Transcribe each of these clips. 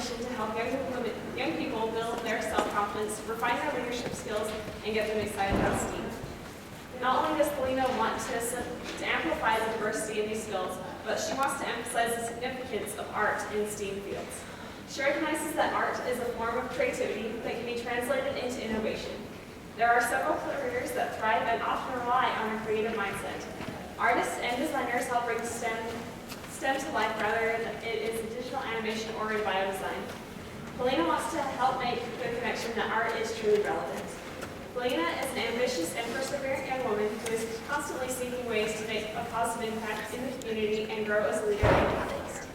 mission to help young people build their self-confidence, refine their leadership skills, and get them excited about STEAM. Not only does Thelina want to amplify the diversity of these fields, but she wants to emphasize the significance of art in STEAM fields. She recognizes that art is a form of creativity that can be translated into innovation. There are several careers that thrive and often rely on a creative mindset. Artists and designers help bring STEM to life, rather than it is a digital animation or in biodesign. Thelina wants to help make the connection that art is truly relevant. Thelina is an ambitious and perseverant young woman who is constantly seeking ways to make a positive impact in the community and grow as a leader and catalyst.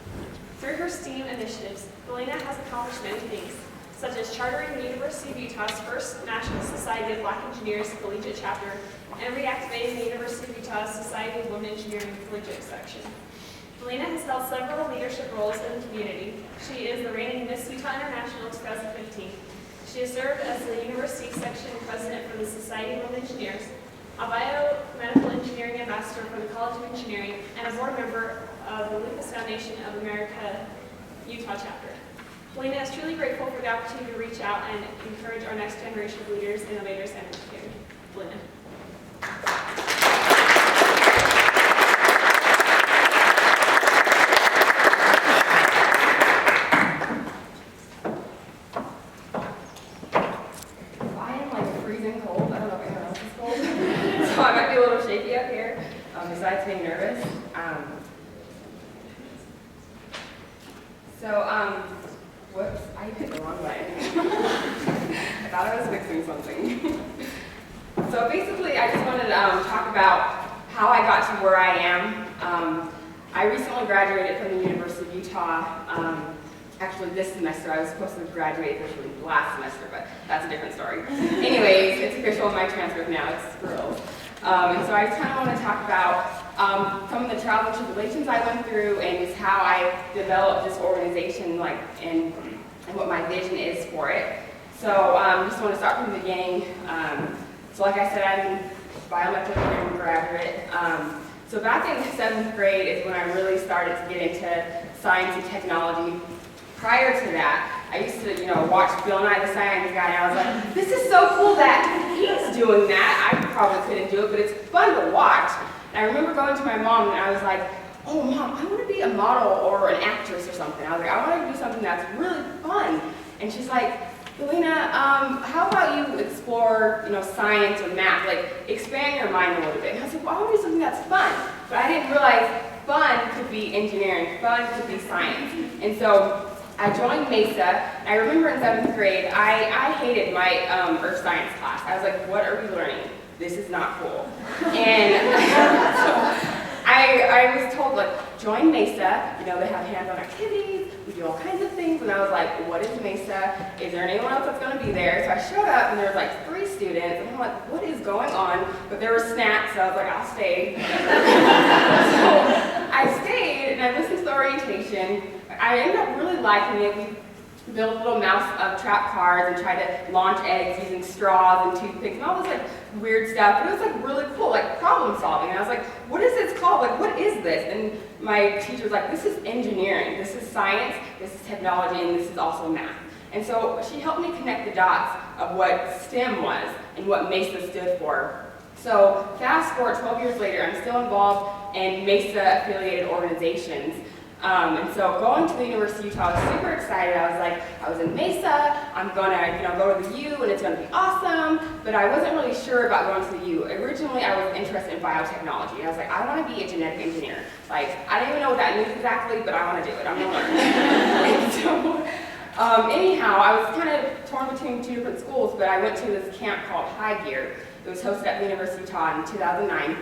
Through her STEAM initiatives, Thelina has accomplished many things, such as chartering the University of Utah's first National Society of Black Engineers Collegiate Chapter and reactivating the University of Utah's Society of Women Engineering Collegiate Section. Thelina has held several leadership roles in the community. She is the reigning Miss Utah International 2015. She has served as the University Section President for the Society of Women Engineers, a biomedical engineering ambassador for the College of Engineering, and a board member of the Lucas Foundation of America Utah Chapter. Thelina is truly grateful for the opportunity to reach out and encourage our next generation of leaders, innovators, and educators. Thelina. Besides being nervous. Whoops, I hit the wrong button. I thought I was fixing something. So basically, I just wanted to talk about how I got to where I am. I recently graduated from the University of Utah. Actually, this semester. I was supposed to graduate officially last semester, but that's a different story. Anyways, it's official in my transcript now. It's squirrels. And so I just kind of want to talk about some of the trials and tribulations I went through and just how I developed this organization, and what my vision is for it. So just want to start from the beginning. So like I said, I'm a biomedical engineering graduate. So back in 7th grade is when I really started to get into science and technology. Prior to that, I used to, watch Bill Nye the Science Guy, and I was like, this is so cool that he's doing that. I probably couldn't do it, but it's fun to watch. And I remember going to my mom, and I was like, oh, Mom, I want to be a model or an actress or something. I was like, I want to do something that's really fun. And she's like, Thelina, how about you explore, science or math, expand your mind a little bit. And I was like, well, I want to do something that's fun. But I didn't realize fun could be engineering, fun could be science. And so I joined Mesa, and I remember in 7th grade, I hated my earth science class. I was like, what are we learning? This is not cool. And so I was told, join Mesa, they have hands-on activities, we do all kinds of things, and I was like, what is Mesa? Is there anyone else that's going to be there? So I showed up, and there was 3 students, and I'm like, what is going on? But there were snacks, so I was like, I'll stay. So I stayed, and I listened to the orientation. I ended up really liking it. We built little mouse trap cars and tried to launch eggs using straws and toothpicks and all this weird stuff. But it was really cool, problem solving. And I was like, what is this called? What is this? And my teacher was like, this is engineering, this is science, this is technology, and this is also math. And so she helped me connect the dots of what STEM was and what MESA stood for. So fast forward 12 years later, I'm still involved in MESA affiliated organizations. And so going to the University of Utah, I was super excited. I was like, I was in Mesa, I'm gonna go to the U and it's gonna be awesome, but I wasn't really sure about going to the U. Originally, I was interested in biotechnology. I was like, I wanna be a genetic engineer. I didn't even know what that means exactly, but I wanna do it, I'm gonna learn. And so, anyhow, I was kind of torn between 2 different schools, but I went to this camp called High Gear. It was hosted at the University of Utah in 2009.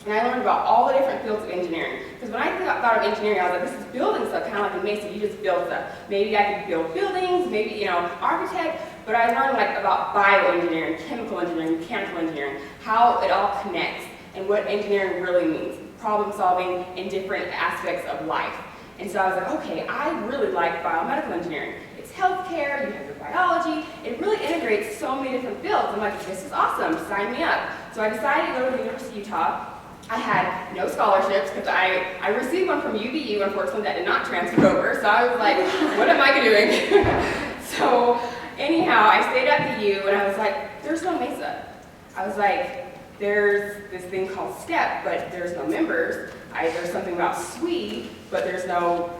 And I learned about all the different fields of engineering. Because when I thought of engineering, I was like, this is building stuff, kind of like in Mesa, you just build stuff. Maybe I could build buildings, maybe, architect, but I learned about bioengineering, chemical engineering, mechanical engineering, how it all connects, and what engineering really means, problem solving in different aspects of life. And so I was like, okay, I really like biomedical engineering. It's healthcare, you have your biology, it really integrates so many different fields. I'm like, this is awesome, sign me up. So I decided to go to the University of Utah. I had no scholarships because I received one from UVU, unfortunately that did not transfer over, so I was like, what am I doing? So anyhow, I stayed at the U and I was like, there's no Mesa. I was like, there's this thing called STEP, but there's no members. There's something about SWE, but there's no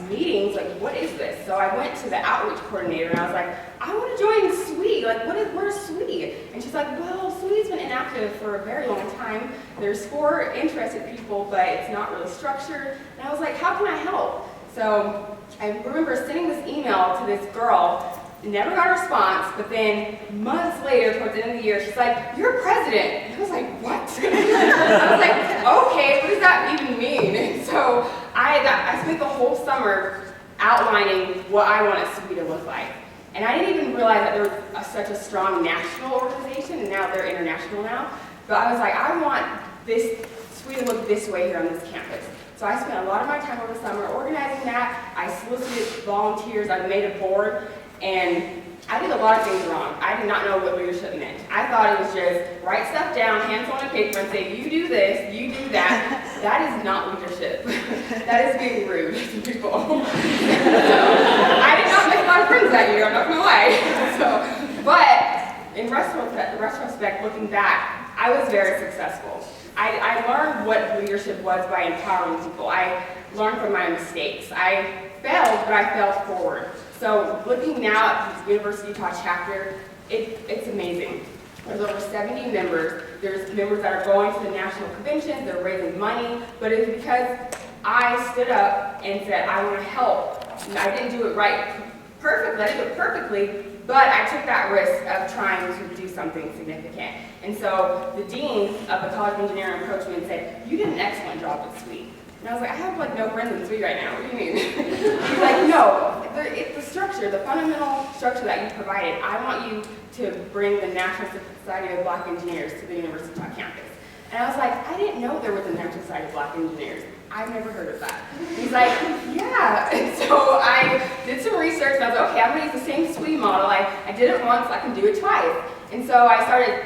meetings. Like, what is this? So I went to the outreach coordinator and I was like, I want to join SWE. Like, where's SWE? And she's like, well, SWE's been inactive for a very long time. There's 4 interested people, but it's not really structured. And I was like, how can I help? So I remember sending this email to this girl. Never got a response, but then months later, towards the end of the year, she's like, you're president. And I was like, what? I was like, okay, what does that even mean? And so I spent the whole summer outlining what I wanted SWE to look like. And I didn't even realize that there was such a strong national organization, and now they're international now. But I was like, I want this SWE to look this way here on this campus. So I spent a lot of my time over the summer organizing that. I solicited volunteers, I made a board. And I did a lot of things wrong. I did not know what leadership meant. I thought it was just write stuff down, hands on a paper, and say, you do this, you do that. That is not leadership. That is being rude to people. So, I did not make a lot of friends that year, I'm not going to lie. But in retrospect, looking back, I was very successful. I learned what leadership was by empowering people. I learned from my mistakes. I failed, but I failed forward. So looking now at the University of Utah chapter, it's amazing. There's over 70 members. There's members that are going to the national conventions, they're raising money, but it's because I stood up and said, I want to help. And I didn't do it perfectly, I didn't do it perfectly, but I took that risk of trying to do something significant. And so the dean of the College of Engineering approached me and said, you did an excellent job at SWE. And I was like, I have no friends in SWE right now, what do you mean? He's like, no, it's the structure, the fundamental structure that you provided. I want you to bring the National Society of Black Engineers to the University of Utah campus. And I was like, I didn't know there was a National Society of Black Engineers. I've never heard of that. And he's like, yeah. And so I did some research and I was like, okay, I'm gonna use the same SWE model. I did it once, I can do it twice. And so I started,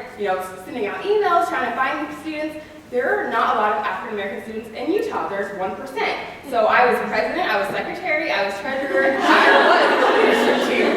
sending out emails, trying to find students. There are not a lot of African American students in Utah. There's 1%. So I was president, I was secretary, I was treasurer, I was the leadership team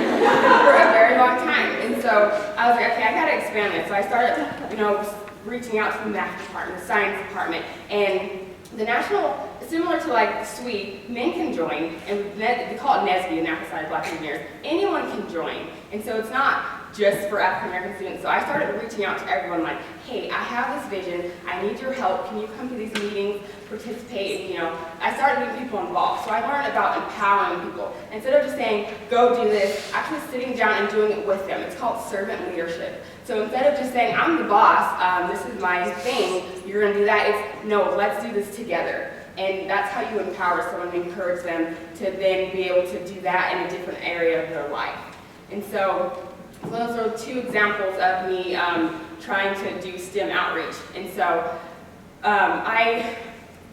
for a very long time. And so I was like, okay, I gotta expand this. So I started, reaching out to the math department, the science department, and the national, similar to SWE, men can join, and they call it NSBE, the National Society of Black Engineers. Anyone can join, and so it's not just for African American students. So I started reaching out to everyone like, hey, I have this vision, I need your help, can you come to these meetings, participate, and I started getting people involved. So I learned about empowering people. Instead of just saying, go do this, actually sitting down and doing it with them. It's called servant leadership. So instead of just saying, I'm the boss, this is my thing, you're gonna do that, it's, no, let's do this together. And that's how you empower someone and encourage them to then be able to do that in a different area of their life. And so those are 2 examples of me trying to do STEM outreach. And so I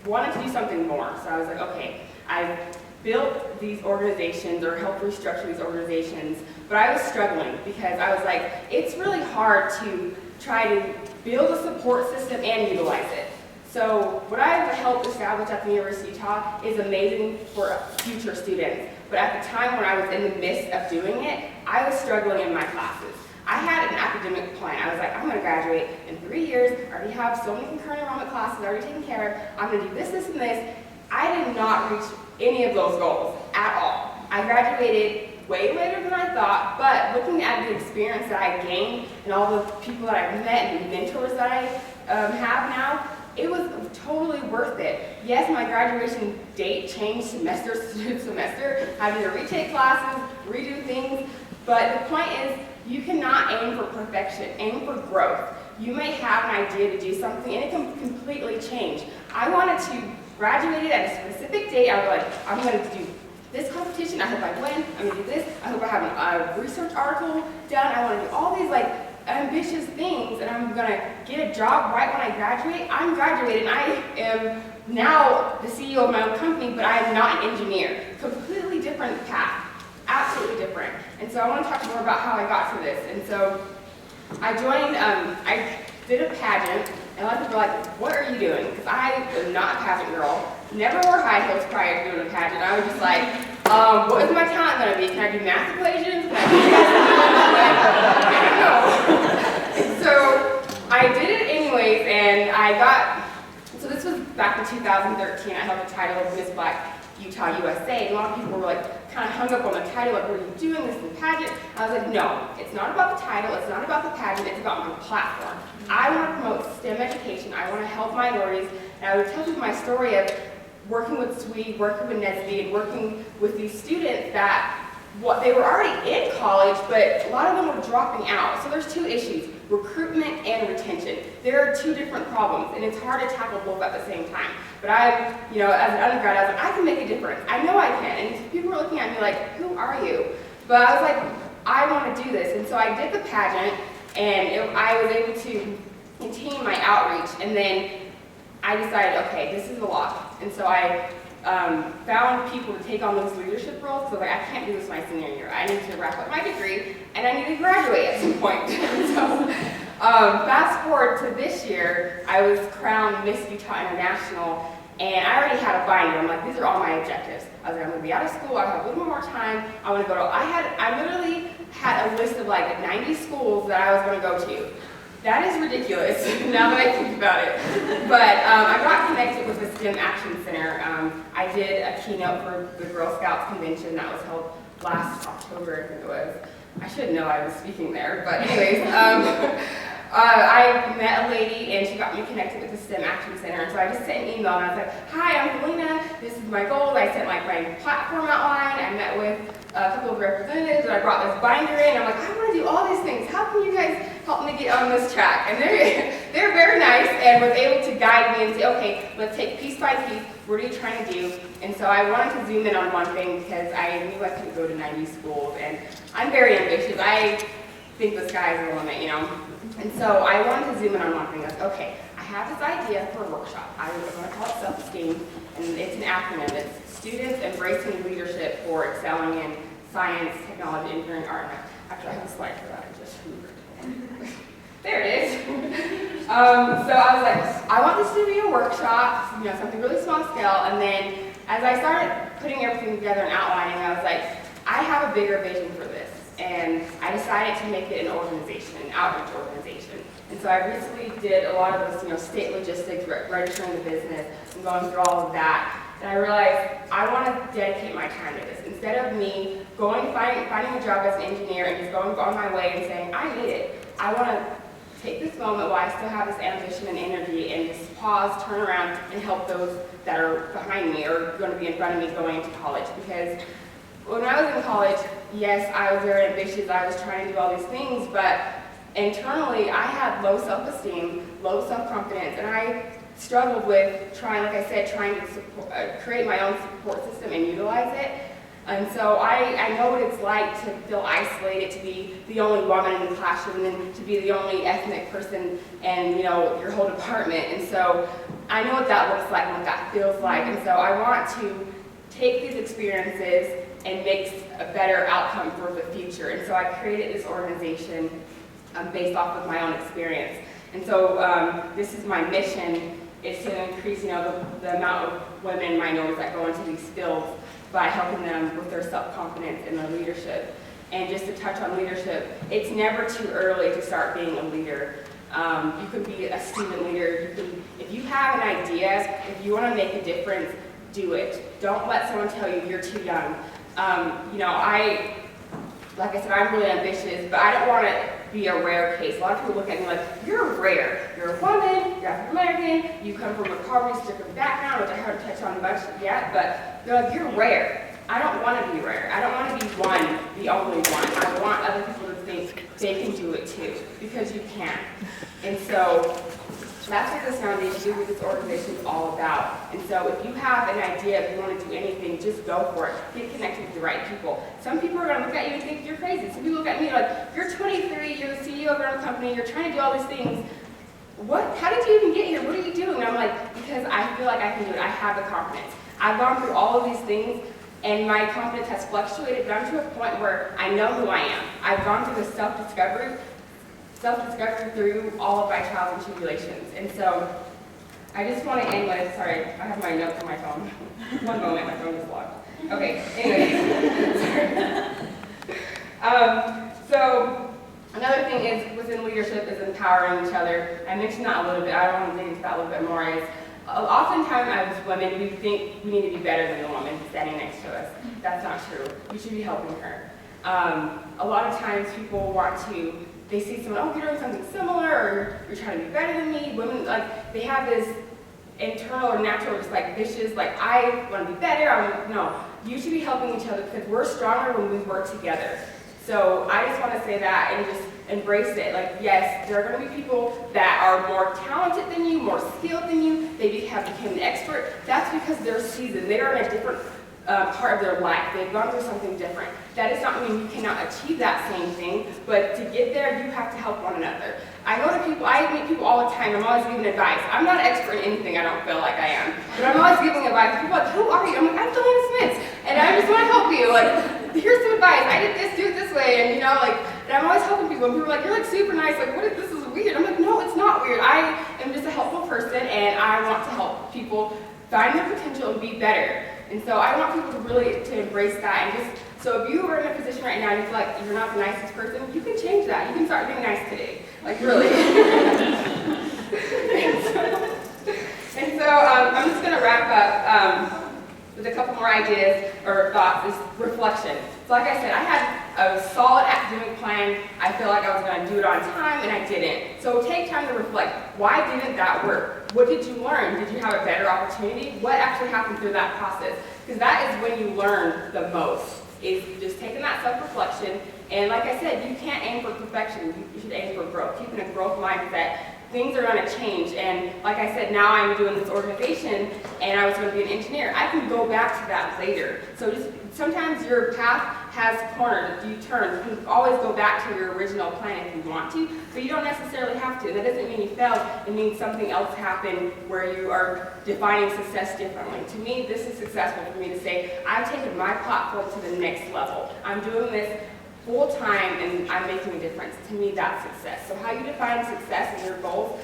wanted to do something more. So I was like, okay, I've built these organizations or helped restructure these organizations, but I was struggling because I was like, it's really hard to try to build a support system and utilize it. So what I've helped establish at the University of Utah is amazing for future students. But at the time when I was in the midst of doing it, I was struggling in my classes. I had an academic plan. I was like, I'm going to graduate in 3 years. I already have so many concurrent enrollment classes already taken care of. I'm going to do this, this, and this. I did not reach any of those goals at all. I graduated way later than I thought, but looking at the experience that I gained and all the people that I've met and the mentors that I have now, it was totally worth it. Yes, my graduation date changed semester to semester, having to retake classes, redo things, but the point is, you cannot aim for perfection, aim for growth. You may have an idea to do something and it can completely change. I wanted to graduate at a specific date. I was like, I'm going to do this competition, I hope I win, I'm going to do this, I hope I have a research article done, I want to do all these ambitious things, and I'm going to get a job right when I graduate. I'm graduated, and I am now the CEO of my own company, but I am not an engineer. Completely different path, absolutely different. And so I want to talk more about how I got to this. And so I joined, I did a pageant, And a lot of people are like, what are you doing? Because I am not a pageant girl, never wore high heels prior to doing a pageant. I was just like, what is my talent going to be? Can I do math equations? Can I do I don't know. So I did it anyways, and I got, so this was back in 2013. I held the title of Miss Black Utah USA, and a lot of people were like, kind of hung up on the title, like, what are you doing, this is the pageant? I was like, no, it's not about the title, it's not about the pageant, it's about my platform. I want to promote STEM education, I want to help minorities, and I would tell people my story of working with Swede, working with Nesby, and working with these students that they were already in college, but a lot of them were dropping out. So there's two issues, recruitment and retention. There are two different problems, and it's hard to tackle both at the same time. But as an undergrad, I was like, I can make a difference. I know I can. And people were looking at me like, who are you? But I was like, I want to do this. And so I did the pageant, and I was able to continue my outreach. And then I decided, okay, this is a lot. And so I found people to take on those leadership roles. So like, I can't do this my senior year. I need to wrap up my degree, and I need to graduate at some point. So fast forward to this year, I was crowned Miss Utah International, and I already had a binder. I'm like, these are all my objectives. I was like, I'm going to be out of school. I have a little more time. I want to go to. I literally had a list of like 90 schools that I was going to go to. That is ridiculous, now that I think about it. But I got connected with the STEM Action Center. I did a keynote for the Girl Scouts convention that was held last October, I think it was. I should know I was speaking there, but anyways. I met a lady, and she got me connected with the STEM Action Center. So I just sent an email, and I was like, hi, I'm Thelina. This is my goal. I sent like my platform outline. I met with a couple of representatives, and I brought this binder in. I'm like, I want to do all these things. How can you guys help me get on this track? And they're very nice, and was able to guide me and say, okay, let's take piece by piece. What are you trying to do? And so I wanted to zoom in on one thing because I knew I couldn't go to 90 schools, and I'm very ambitious. I think the sky is the limit, you know. And so I wanted to zoom in on one thing. I was like, okay, I have this idea for a workshop. I'm going to call it self-esteem, and it's an acronym. It's Students Embracing Leadership for Excelling in Science, Technology, Engineering, Art, and Math. Actually, I have a slide for that. I just there it is. So I was like, I want this to be a workshop, something really small scale. And then as I started putting everything together and outlining, I was like, I have a bigger vision for this. And I decided to make it an organization, an outreach organization. And so I recently did a lot of this, state logistics, registering the business, and going through all of that. And I realized I want to dedicate my time to this. Instead of me finding a job as an engineer and just going on my way and saying, I need it, I want to take this moment while I still have this ambition and energy and just pause, turn around, and help those that are behind me or going to be in front of me going into college. Because when I was in college, yes, I was very ambitious. I was trying to do all these things, but internally, I had low self-esteem, low self-confidence, and I struggled with trying to create my own support system and utilize it. And so I know what it's like to feel isolated, to be the only woman in the classroom, and to be the only ethnic person in your whole department. And so I know what that looks like and what that feels like. And so I want to take these experiences and make a better outcome for the future. And so I created this organization based off of my own experience. And so this is my mission, is to increase the amount of women minorities that go into these fields by helping them with their self-confidence and their leadership. And just to touch on leadership, it's never too early to start being a leader. You can be a student leader. If you have an idea, if you want to make a difference, do it. Don't let someone tell you you're too young. Like I said, I'm really ambitious, but I don't want to be a rare case. A lot of people look at me like, you're rare. You're a woman, you're African American, you come from a poverty-stricken background, which I haven't touched on much yet, but they're like, you're rare. I don't want to be rare. I don't want to be the only one. I want other people to think they can do it too, because you can. And so that's what this foundation, what this organization is all about. And so if you have an idea, if you want to do anything, just go for it. Get connected with the right people. Some people are going to look at you and think you're crazy. Some people look at me like, you're 23, you're the CEO of your own company, you're trying to do all these things. How did you even get here? What are you doing? And I'm like, because I feel like I can do it. I have the confidence. I've gone through all of these things, and my confidence has fluctuated down to a point where I know who I am. I've gone through the self-discovery self-discovery through all of my trials and tribulations. And so I just want to end with, sorry, I have my notes on my phone. One moment, my phone is locked. Okay, anyways. So another thing is within leadership is empowering each other. I mentioned that a little bit. I don't want to dig into that a little bit more. Is oftentimes as women, we think we need to be better than the woman standing next to us. That's not true. We should be helping her. A lot of times people want to, they see someone, oh, you're doing something similar, or you're trying to be better than me. Women, like, they have this internal or natural, just like vicious, like, I want to be better. No, you should be helping each other because we're stronger when we work together. So I just want to say that and just embrace it. Like, yes, there are going to be people that are more talented than you, more skilled than you. They have become an expert. That's because they're seasoned. They are in a different part of their life. They've gone through something different. That does not mean you cannot achieve that same thing, but to get there, you have to help one another. I meet people all the time. I'm always giving advice. I'm not an expert in anything, I don't feel like I am, but I'm always giving advice. People are like, who are you? I'm like, I'm Thelina Smith, and I just want to help you. Like, here's some advice. I did this, do it this way, and and I'm always helping people. And people are like, you're like super nice. Like, what if this is weird? I'm like, no, it's not weird. I am just a helpful person, and I want to help people find their potential and be better. And so I want people to really embrace that. And just, so if you are in a position right now and you feel like you're not the nicest person, you can change that. You can start being nice today. Like, really. and so I'm just going to wrap up with a couple more ideas or thoughts, is reflection. So like I said, I had a solid academic plan. I feel like I was going to do it on time, and I didn't. So take time to reflect. Why didn't that work? What did you learn? Did you have a better opportunity? What actually happened through that process? Because that is when you learn the most, is just taking that self-reflection. And like I said, you can't aim for perfection. You should aim for growth. Keeping a growth mindset. Things are going to change. And like I said, now I'm doing this organization, and I was going to be an engineer. I can go back to that later. So just sometimes your path has corners, you turn. You can always go back to your original plan if you want to, but you don't necessarily have to. That doesn't mean you failed. It means something else happened where you are defining success differently. To me, this is successful for me to say, I've taken my platform to the next level. I'm doing this full time and I'm making a difference. To me, that's success. So how you define success and your goals,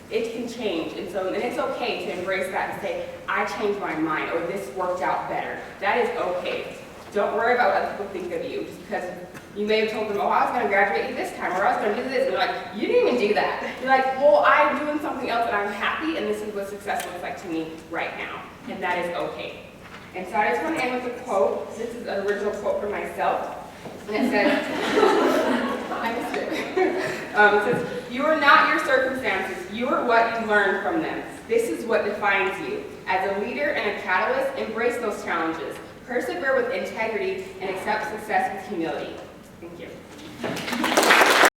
it can change. And it's okay to embrace that and say, I changed my mind, or this worked out better. That is okay. Don't worry about what other people think of you, just because you may have told them, oh, I was going to graduate you this time, or I was going to do this, and they're like, you didn't even do that. You're like, well, I'm doing something else and I'm happy, and this is what success looks like to me right now, and that is okay. And so I just want to end with a quote. This is an original quote from myself, and it says, I missed it. It says, you are not your circumstances, you are what you learn from them. This is what defines you. As a leader and a catalyst, embrace those challenges. Persevere with integrity and accept success with humility. Thank you.